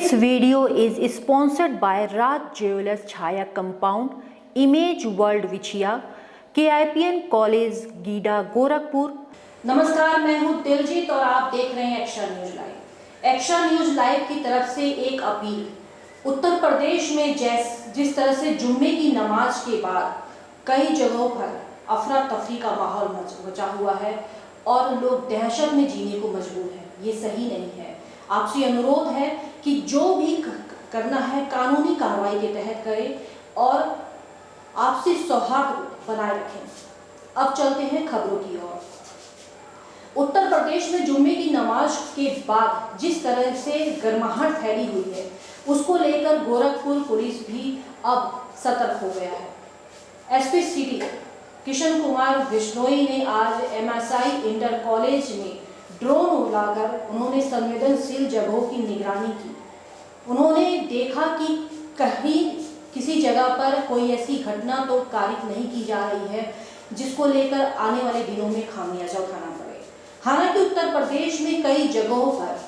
This video is sponsored by Raj Jewelers Chaya Compound, Image World Vichia, KIPN college GIDA Gorakhpur. नमस्कार, मैं हूं दिलजीत और आप देख रहे हैं action news live. Action news live की तरफ से एक अपील। उत्तर प्रदेश में जिस तरह से जुम्मे की नमाज के बाद कई जगहों पर अफरा तफरी का माहौल मचा हुआ है और लोग दहशत में जीने को मजबूर हैं, ये सही नहीं है। आपसे अनुरोध है कि जो भी करना है कानूनी कार्रवाई के तहत करें और आपसी सौहार्द बनाए रखें। अब चलते हैं खबरों की ओर। उत्तर प्रदेश में जुम्मे की नमाज के बाद जिस तरह से गर्माहट फैली हुई है, उसको लेकर गोरखपुर पुलिस भी अब सतर्क हो गया है। एसपी सिटी किशन कुमार बिश्नोई ने आज MSI इंटर कॉलेज में ड्रोन उड़ाकर उन्होंने संवेदनशील जगहों की निगरानी की। उन्होंने देखा कि कहीं किसी जगह पर कोई ऐसी घटना तो कारित नहीं की जा रही है जिसको लेकर आने वाले दिनों में खामियाजा उठाना पड़े। हालांकि उत्तर प्रदेश में कई जगहों पर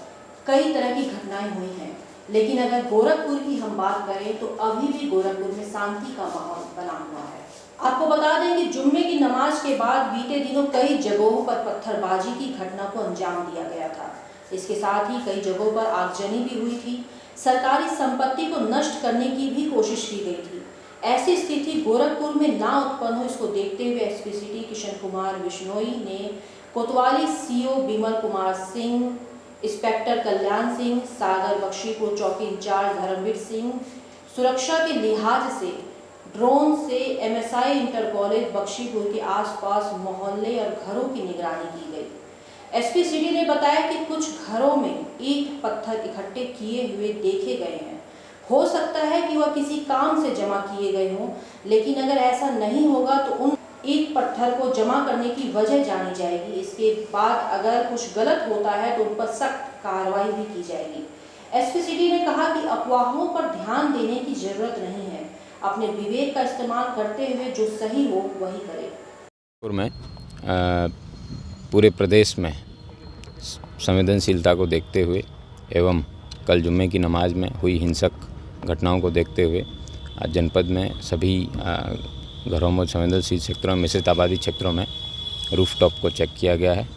कई तरह की घटनाएं हुई हैं, लेकिन अगर गोरखपुर की हम बात करें तो अभी भी गोरखपुर में शांति का माहौल बना हुआ है। आपको बता दें कि जुम्मे की नमाज के बाद बीते दिनों कई जगहों पर पत्थरबाजी की घटना को अंजाम दिया गया था। इसके साथ ही कई जगहों पर आगजनी भी हुई थी। सरकारी संपत्ति को नष्ट करने की भी कोशिश की गई थी। ऐसी स्थिति गोरखपुर में ना उत्पन्न हो, इसको देखते हुए एसपी सिटी किशन कुमार बिश्नोई ने कोतवाली CO विमल कुमार सिंह, इंस्पेक्टर कल्याण सिंह, सागर बख्शीपुर चौकी इंचार्ज धर्मवीर सिंह, सुरक्षा के लिहाज से ड्रोन से MSI इंटर कॉलेज बख्शीपुर के आसपास मोहल्ले और घरों की निगरानी की गई। एसपी सिटी ने बताया कि कुछ घरों में ईंट पत्थर इकट्ठे किए हुए देखे गए हैं। हो सकता है कि वह किसी काम से जमा किए गए हों, लेकिन अगर ऐसा नहीं होगा तो उन ईंट पत्थर को जमा करने की वजह जानी जाएगी। इसके बाद अगर कुछ गलत होता है तो उन पर सख्त कार्रवाई भी की जाएगी। एसपी सिटी ने कहा कि अफवाहों पर ध्यान देने की जरूरत नहीं है, अपने विवेक का इस्तेमाल करते हुए जो सही हो वही करें। में पूरे प्रदेश में संवेदनशीलता को देखते हुए एवं कल जुम्मे की नमाज में हुई हिंसक घटनाओं को देखते हुए आज जनपद में सभी घरों में संवेदनशील क्षेत्रों में मिश्रित आबादी क्षेत्रों में रूफटॉप को चेक किया गया है।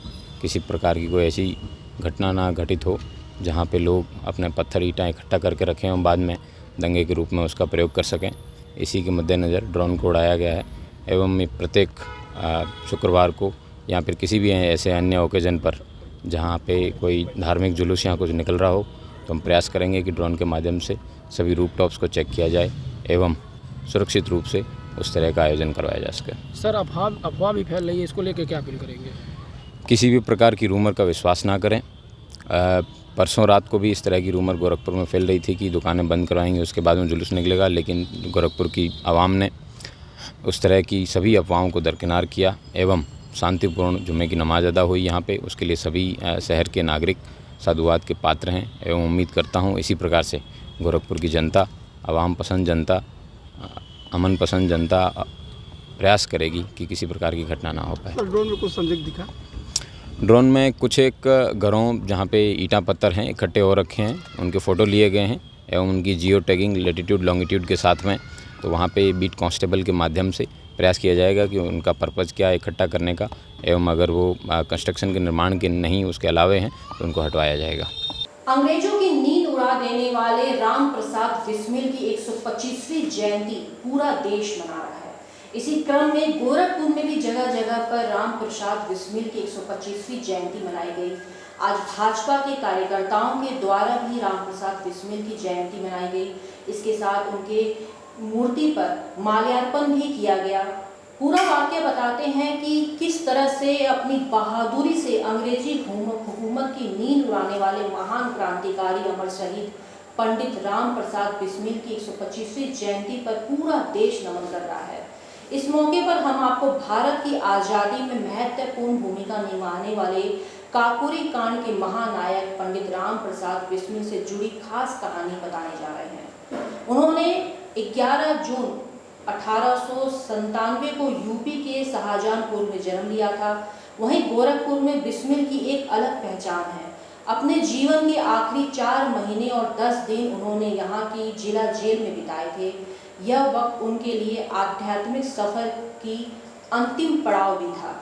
किसी प्रकार की कोई ऐसी घटना ना घटित हो जहां पे लोग अपने पत्थर ईंटें इकट्ठा करके रखें और बाद में दंगे के रूप में उसका प्रयोग कर सकें। इसी के मद्देनज़र ड्रोन को उड़ाया गया है एवं प्रत्येक शुक्रवार को या फिर किसी भी ऐसे अन्य ओकेजन पर जहां पे कोई धार्मिक जुलूस या कुछ निकल रहा हो तो हम प्रयास करेंगे कि ड्रोन के माध्यम से सभी रूफटॉप्स को चेक किया जाए एवं सुरक्षित रूप से उस तरह का आयोजन करवाया जा सके। सर, अफवाह भी फैल रही है, इसको लेकर क्या अपील करेंगे? किसी भी प्रकार की रूमर का विश्वास ना करें। परसों रात को भी इस तरह की रूमर गोरखपुर में फैल रही थी कि दुकानें बंद करवाएंगे, उसके बाद में जुलूस निकलेगा, लेकिन गोरखपुर की आवाम ने उस तरह की सभी अफवाहों को दरकिनार किया एवं शांतिपूर्ण जुम्मे की नमाज अदा हुई यहाँ पे। उसके लिए सभी शहर के नागरिक साधुवाद के पात्र हैं एवं उम्मीद करता हूँ इसी प्रकार से गोरखपुर की जनता, आवाम पसंद जनता, अमन पसंद जनता प्रयास करेगी कि किसी प्रकार की घटना ना हो पाए। ड्रोन में कुछ संदिग्ध दिखा? ड्रोन में कुछ एक घरों जहाँ पे ईंटा पत्थर हैं इकट्ठे हो रखे हैं, उनके फ़ोटो लिए गए हैं एवं उनकी जियो टैगिंग लैटिट्यूड लॉन्गिट्यूड के साथ में, तो वहाँ पे बीट कांस्टेबल के माध्यम से प्रयास किया जाएगा कि उनका पर्पज़ क्या है इकट्ठा करने का एवं अगर वो कंस्ट्रक्शन के निर्माण के नहीं उसके अलावे हैं तो उनको हटवाया जाएगा। अंग्रेजों की नींद उड़ा देने वाले राम प्रसाद बिस्मिल की 125वीं जयंती पूरा देश मना रहा है। इसी क्रम में गोरखपुर में भी जगह जगह पर राम प्रसाद बिस्मिल की 125वीं जयंती मनाई गई। आज भाजपा के कार्यकर्ताओं के द्वारा भी राम प्रसाद बिस्मिल की जयंती मनाई गई। इसके साथ उनके मूर्ति पर माल्यार्पण भी किया गया। पूरा वाक्य बताते हैं कि किस तरह से अपनी बहादुरी से अंग्रेजी हुकूमत की नींद उड़ाने वाले महान क्रांतिकारी अमर शहीद पंडित राम प्रसाद बिस्मिल की 125वीं जयंती पर पूरा देश नमन कर रहा है। इस मौके पर हम आपको भारत की आज़ादी में महत्वपूर्ण भूमिका निभाने वाले काकोरी कांड के महानायक पंडित राम प्रसाद बिस्मिल से जुड़ी खास कहानी बताने जा रहे हैं। उन्होंने 11 जून 1897 को यूपी के शाहजहांपुर में जन्म लिया था। वहीं गोरखपुर में बिस्मिल की एक अलग पहचान है। अपने जीवन के आखिरी 4 महीने और 10 दिन उन्होंने यहाँ की जिला जेल में बिताए थे। यह वक्त उनके लिए आध्यात्मिक सफर की अंतिम पड़ाव भी था।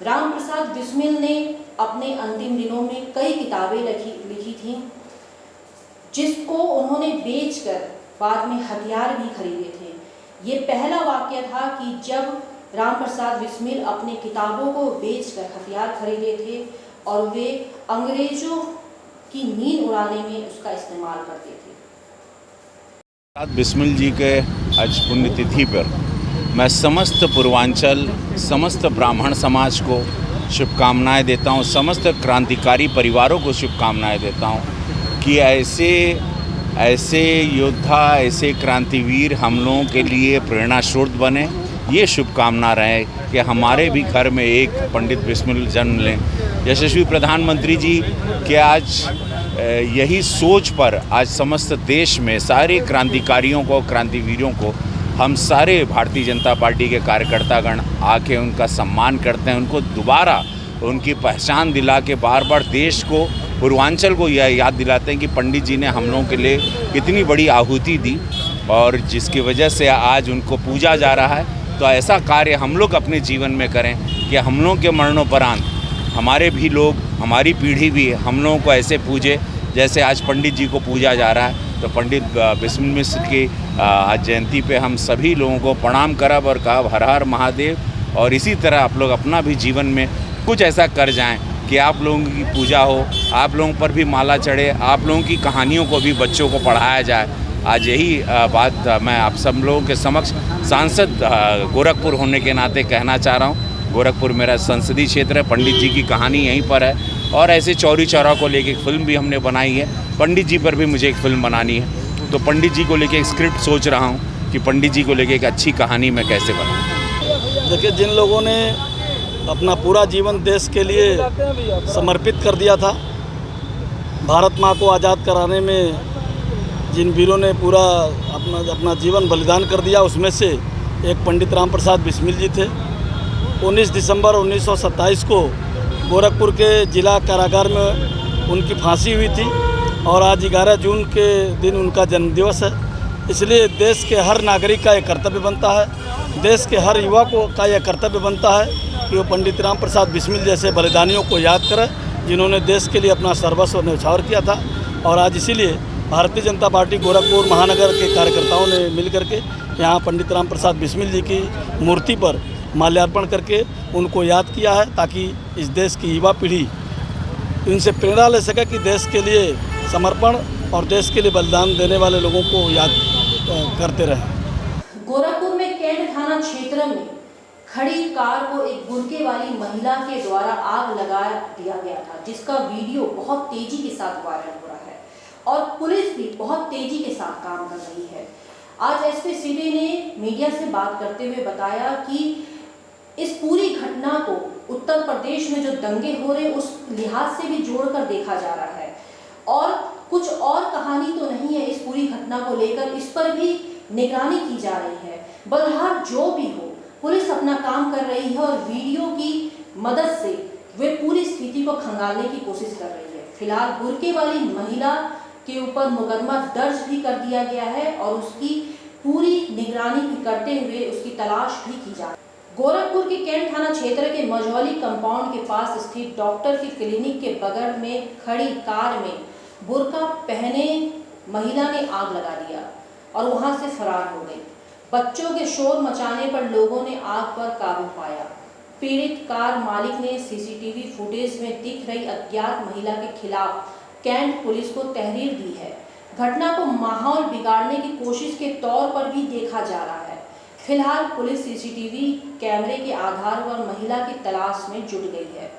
राम प्रसाद बिस्मिल ने अपने अंतिम दिनों में कई किताबें लिखी थीं, जिसको उन्होंने बेचकर बाद में हथियार भी खरीदे थे। ये पहला वाकया था कि जब राम प्रसाद बिस्मिल अपने किताबों को बेचकर हथियार खरीदे थे और वे अंग्रेजों की नींद उड़ाने में उसका इस्तेमाल करते थे। प्रसाद बिस्मिल जी के आज पुण्यतिथि पर मैं समस्त पूर्वांचल, समस्त ब्राह्मण समाज को शुभकामनाएं देता हूं, समस्त क्रांतिकारी परिवारों को शुभकामनाएं देता हूं कि ऐसे योद्धा, ऐसे क्रांतिवीर हम लोगों के लिए प्रेरणा स्रोत बने। ये शुभकामना रहे कि हमारे भी घर में एक पंडित बिस्मिल जन्म लें। यशस्वी प्रधानमंत्री जी के आज यही सोच पर आज समस्त देश में सारे क्रांतिकारियों को, क्रांतिवीरों को हम सारे भारतीय जनता पार्टी के कार्यकर्तागण आके उनका सम्मान करते हैं, उनको दोबारा उनकी पहचान दिला के बार बार देश को, पूर्वांचल को यह याद दिलाते हैं कि पंडित जी ने हम लोगों के लिए कितनी बड़ी आहुति दी और जिसकी वजह से आज उनको पूजा जा रहा है। तो ऐसा कार्य हम लोग अपने जीवन में करें कि हम लोगों के मरणोपरांत हमारे भी लोग, हमारी पीढ़ी भी हम लोगों को ऐसे पूजे जैसे आज पंडित जी को पूजा जा रहा है। तो पंडित बिस्मिल मिश्र की आज जयंती पे हम सभी लोगों को प्रणाम करब और कहब हर हर महादेव। और इसी तरह आप लोग अपना भी जीवन में कुछ ऐसा कर जाएं कि आप लोगों की पूजा हो, आप लोगों पर भी माला चढ़े, आप लोगों की कहानियों को भी बच्चों को पढ़ाया जाए। आज यही बात मैं आप सब लोगों के समक्ष सांसद गोरखपुर होने के नाते कहना चाह रहा हूँ। गोरखपुर मेरा संसदीय क्षेत्र है, पंडित जी की कहानी यहीं पर है और ऐसे चौरी चौरा को लेके एक फ़िल्म भी हमने बनाई है। पंडित जी पर भी मुझे एक फ़िल्म बनानी है, तो पंडित जी को लेके एक स्क्रिप्ट सोच रहा हूँ कि पंडित जी को लेके एक अच्छी कहानी मैं कैसे बनाऊँ। देखिए, जिन लोगों ने अपना पूरा जीवन देश के लिए समर्पित कर दिया था, भारत माँ को आज़ाद कराने में जिन वीरों ने पूरा अपना जीवन बलिदान कर दिया, उसमें से एक पंडित राम प्रसाद बिस्मिल जी थे। 19 दिसंबर 1927 को गोरखपुर के जिला कारागार में उनकी फांसी हुई थी और आज 11 जून के दिन उनका जन्मदिवस है। इसलिए देश के हर नागरिक का यह कर्तव्य बनता है, देश के हर युवा का यह कर्तव्य बनता है कि वो पंडित राम प्रसाद बिस्मिल जैसे बलिदानियों को याद करें, जिन्होंने देश के लिए अपना सर्वस्व न्यौछावर किया था। और आज इसीलिए भारतीय जनता पार्टी गोरखपुर महानगर के कार्यकर्ताओं ने मिलकर के यहाँ पंडित राम प्रसाद बिस्मिल जी की मूर्ति पर माल्यार्पण करके उनको याद किया है, ताकि इस देश की युवा पीढ़ी इनसे प्रेरणा ले सके कि देश के लिए समर्पण और देश के लिए बलिदान देने वाले लोगों को याद करते रहें। गोरखपुर में कैंट थाना क्षेत्र में खड़ी कार को एक बुर्के वाली महिला के द्वारा आग लगा दिया गया था, जिसका वीडियो बहुत तेजी के साथ वायरल हो रहा है और पुलिस भी बहुत तेजी के साथ काम कर रही है। आज एसपी सिटी ने मीडिया से बात करते हुए बताया कि इस पूरी घटना को उत्तर प्रदेश में जो दंगे हो रहे उस लिहाज से भी जोड़कर देखा जा रहा है और कुछ और कहानी तो नहीं है इस पूरी घटना को लेकर, इस पर भी निगरानी की जा रही है। बहरहाल जो भी हो, पुलिस अपना काम कर रही है और वीडियो की मदद से वे पूरी स्थिति को खंगालने की कोशिश कर रही है। फिलहाल बुर्के वाली महिला के ऊपर मुकदमा दर्ज भी कर दिया गया है और उसकी पूरी निगरानी भी करते हुए उसकी तलाश भी की जा रही है। गोरखपुर के कैंट थाना क्षेत्र के मझौली कंपाउंड के पास स्थित डॉक्टर की क्लिनिक के बगल में खड़ी कार में बुर्का पहने महिला ने आग लगा दिया और वहां से फरार हो गई। बच्चों के शोर मचाने पर लोगों ने आग पर काबू पाया। पीड़ित कार मालिक ने सीसीटीवी फुटेज में दिख रही अज्ञात महिला के खिलाफ कैंट पुलिस को तहरीर दी है। घटना को माहौल बिगाड़ने की कोशिश के तौर पर भी देखा जा रहा है। फिलहाल पुलिस सीसीटीवी कैमरे के आधार पर महिला की तलाश में जुट गई है।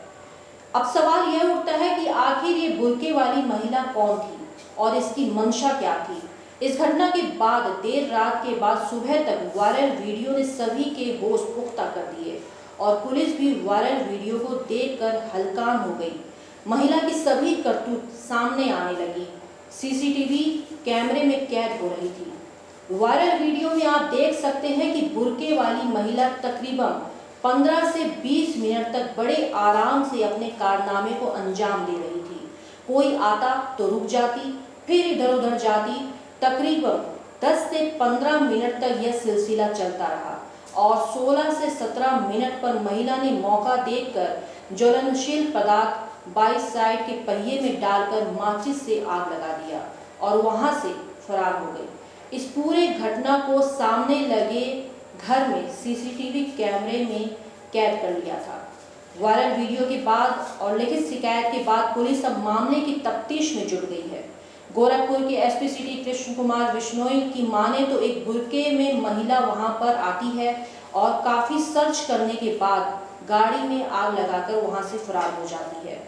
अब सवाल यह उठता है कि आखिर ये बुर्के वाली महिला कौन थी और इसकी मंशा क्या थी। इस घटना के बाद देर रात के बाद सुबह तक वायरल वीडियो ने सभी के होश पुख्ता कर दिए और पुलिस भी वायरल वीडियो को देखकर हलकान हो गई। महिला की सभी करतूत सामने आने लगी, सीसीटीवी कैमरे में कैद हो रही थी। वायरल वीडियो में आप देख सकते हैं कि बुर्के वाली महिला तकरीबन 15 से 20 मिनट तक बड़े आराम से अपने कारनामे को अंजाम दे रही थी। कोई आता तो रुक जाती, फिर इधर उधर जाती। तकरीबन 10 से 15 मिनट तक यह सिलसिला चलता रहा और 16 से 17 मिनट पर महिला ने मौका देखकर ज्वलनशील पदार्थ बाइक साइड के पहिए में डालकर माचिस से आग लगा दिया और वहां से फरार हो गई। इस पूरे घटना को सामने लगे घर में सीसीटीवी कैमरे में कैद कर लिया था। वायरल वीडियो के बाद और लिखित शिकायत के बाद पुलिस अब मामले की तफ्तीश में जुट गई है। गोरखपुर के एसपी सिटी कृष्ण कुमार बिश्नोई की माने तो एक बुर्के में महिला वहां पर आती है और काफी सर्च करने के बाद गाड़ी में आग लगाकर वहां से फरार हो जाती है।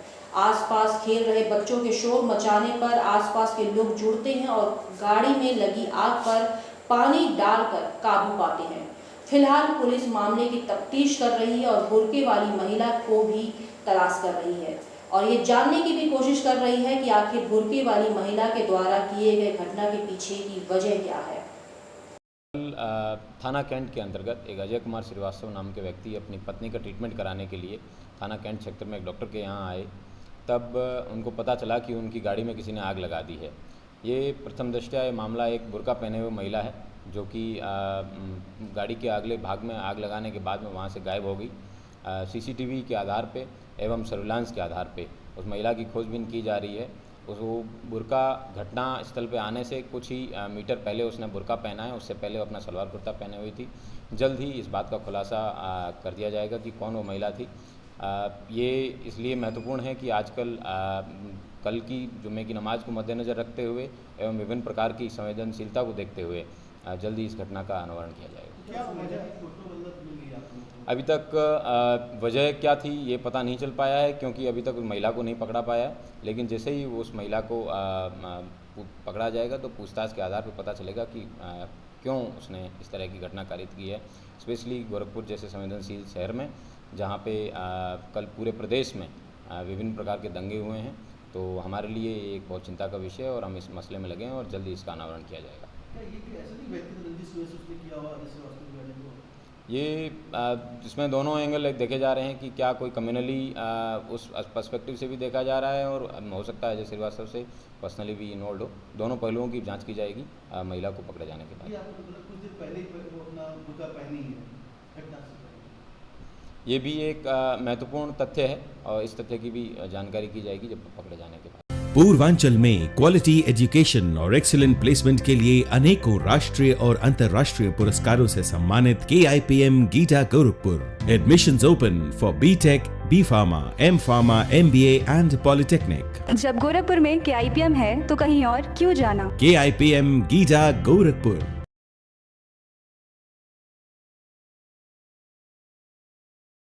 आसपास खेल रहे बच्चों के शोर मचाने पर आसपास के लोग जुड़ते हैं और गाड़ी में लगी आग पर पानी डालकर काबू पाते हैं। फिलहाल पुलिस मामले की तफ्तीश कर रही है और बुर्के वाली महिला को भी तलाश कर रही है और ये जानने की भी कोशिश कर रही है कि आखिर बुर्के वाली महिला के द्वारा किए गए घटना के पीछे की वजह क्या है। थाना कैंट के अंतर्गत एक अजय कुमार श्रीवास्तव नाम के व्यक्ति अपनी पत्नी का ट्रीटमेंट कराने के लिए थाना कैंट क्षेत्र में एक डॉक्टर के यहाँ आए। तब उनको पता चला कि उनकी गाड़ी में किसी ने आग लगा दी है। ये प्रथम दृष्टया ये मामला एक बुर्का पहने हुए महिला है जो कि गाड़ी के अगले भाग में आग लगाने के बाद में वहाँ से गायब हो गई। सीसीटीवी के आधार पे एवं सर्विलांस के आधार पे उस महिला की खोजबीन की जा रही है। उसको बुर्का घटना स्थल पे आने से कुछ ही मीटर पहले उसने बुर्का पहना है, उससे पहले अपना सलवार कुर्ता पहने हुई थी। जल्द ही इस बात का खुलासा कर दिया जाएगा कि कौन वो महिला थी। ये इसलिए महत्वपूर्ण है कि आजकल कल की जुम्मे की नमाज को मद्देनज़र रखते हुए एवं विभिन्न प्रकार की संवेदनशीलता को देखते हुए जल्दी इस घटना का अनावरण किया जाएगा। अभी तक वजह क्या थी ये पता नहीं चल पाया है क्योंकि अभी तक उस महिला को नहीं पकड़ा पाया है, लेकिन जैसे ही उस महिला को पकड़ा जाएगा तो पूछताछ के आधार पर पता चलेगा कि क्यों उसने इस तरह की घटना कारित की है। स्पेशली गोरखपुर जैसे संवेदनशील शहर में जहाँ पे कल पूरे प्रदेश में विभिन्न प्रकार के दंगे हुए हैं, तो हमारे लिए एक बहुत चिंता का विषय है और हम इस मसले में लगे हैं और जल्दी इसका अनावरण किया जाएगा। ये इसमें दोनों एंगल देखे जा रहे हैं कि क्या कोई कम्युनली उस पर्सपेक्टिव से भी देखा जा रहा है और हो सकता है जैसे श्रीवास्तव से पर्सनली भी इन्वॉल्व हो। दोनों पहलुओं की जांच की जाएगी महिला को पकड़े जाने के बाद। ये भी एक महत्वपूर्ण तथ्य है और इस तथ्य की भी जानकारी की जाएगी जब पकड़े जाने के बाद। पूर्वांचल में क्वालिटी एजुकेशन और एक्सीलेंट प्लेसमेंट के लिए अनेकों राष्ट्रीय और अंतर्राष्ट्रीय पुरस्कारों से सम्मानित KIPM गीटा Gorakhpur. Admissions open for B.Tech, B.Pharma, M.Pharma, MBA and polytechnic. जब गोरखपुर में KIPM है तो कहीं और क्यों जाना। KIPM गीटा गोरखपुर।